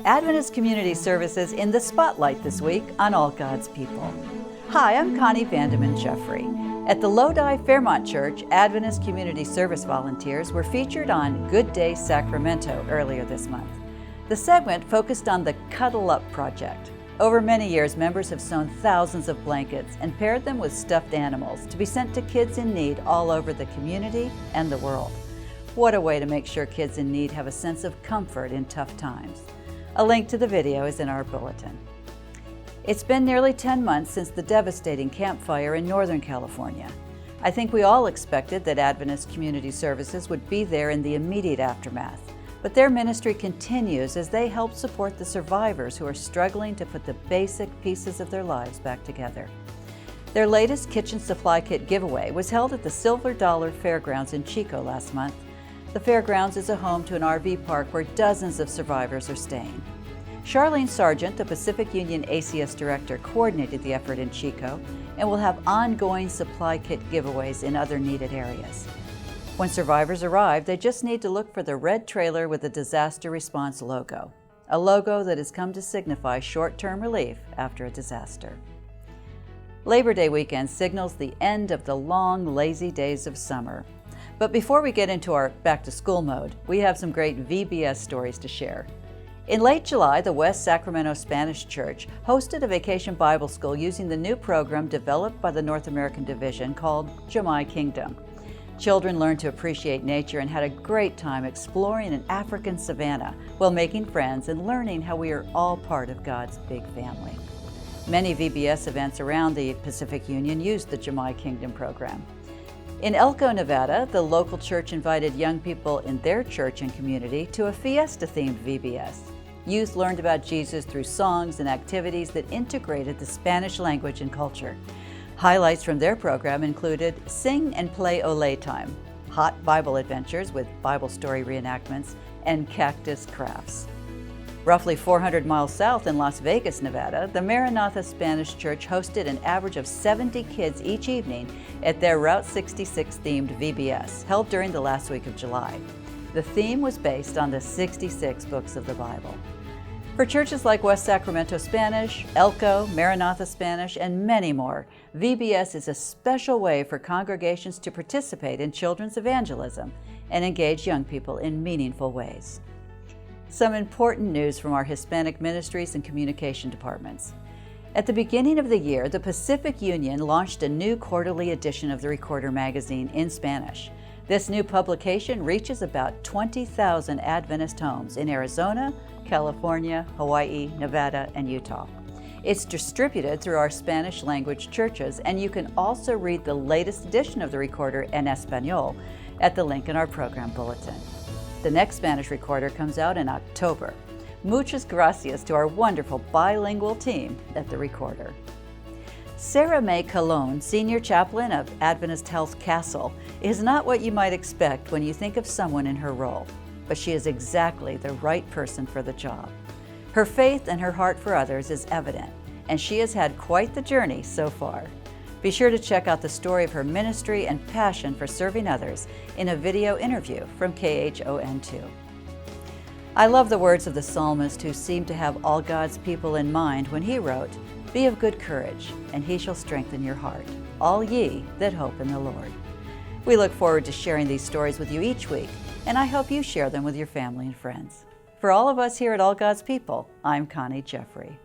Adventist Community Services in the spotlight this week on All God's People. Hi, I'm Connie Vandeman Jeffrey. At the Lodi Fairmont Church, Adventist Community Service volunteers were featured on Good Day Sacramento earlier this month. The segment focused on the Cuddle Up project. Over many years, members have sewn thousands of blankets and paired them with stuffed animals to be sent to kids in need all over the community and the world. What a way to make sure kids in need have a sense of comfort in tough times. A link to the video is in our bulletin. It's been nearly 10 months since the devastating Camp Fire in Northern California. I think we all expected that Adventist Community Services would be there in the immediate aftermath, but their ministry continues as they help support the survivors who are struggling to put the basic pieces of their lives back together. Their latest kitchen supply kit giveaway was held at the Silver Dollar Fairgrounds in Chico last month. The fairgrounds is a home to an RV park where dozens of survivors are staying. Charlene Sargent, the Pacific Union ACS Director, coordinated the effort in Chico and will have ongoing supply kit giveaways in other needed areas. When survivors arrive, they just need to look for the red trailer with the disaster response logo, a logo that has come to signify short-term relief after a disaster. Labor Day weekend signals the end of the long, lazy days of summer. But before we get into our back-to-school mode, we have some great VBS stories to share. In late July, the West Sacramento Spanish Church hosted a vacation Bible school using the new program developed by the North American Division called Jemai Kingdom. Children learned to appreciate nature and had a great time exploring an African savanna while making friends and learning how we are all part of God's big family. Many VBS events around the Pacific Union used the Jemai Kingdom program. In Elko, Nevada, the local church invited young people in their church and community to a fiesta-themed VBS. Youth learned about Jesus through songs and activities that integrated the Spanish language and culture. Highlights from their program included Sing and Play Ole Time, hot Bible adventures with Bible story reenactments, and cactus crafts. Roughly 400 miles south in Las Vegas, Nevada, the Maranatha Spanish Church hosted an average of 70 kids each evening at their Route 66 themed VBS, held during the last week of July. The theme was based on the 66 books of the Bible. For churches like West Sacramento Spanish, Elko, Maranatha Spanish, and many more, VBS is a special way for congregations to participate in children's evangelism and engage young people in meaningful ways. Some important news from our Hispanic ministries and communication departments. At the beginning of the year, the Pacific Union launched a new quarterly edition of the Recorder magazine in Spanish. This new publication reaches about 20,000 Adventist homes in Arizona, California, Hawaii, Nevada, and Utah. It's distributed through our Spanish language churches, and you can also read the latest edition of the Recorder en Espanol at the link in our program bulletin. The next Spanish Recorder comes out in October. Muchas gracias to our wonderful bilingual team at the Recorder. Sarah Mae Colon, Senior Chaplain of Adventist Health Castle, is not what you might expect when you think of someone in her role, but she is exactly the right person for the job. Her faith and her heart for others is evident, and she has had quite the journey so far. Be sure to check out the story of her ministry and passion for serving others in a video interview from KHON2. I love the words of the psalmist who seemed to have all God's people in mind when he wrote, "Be of good courage, and he shall strengthen your heart, all ye that hope in the Lord." We look forward to sharing these stories with you each week, and I hope you share them with your family and friends. For all of us here at All God's People, I'm Connie Jeffrey.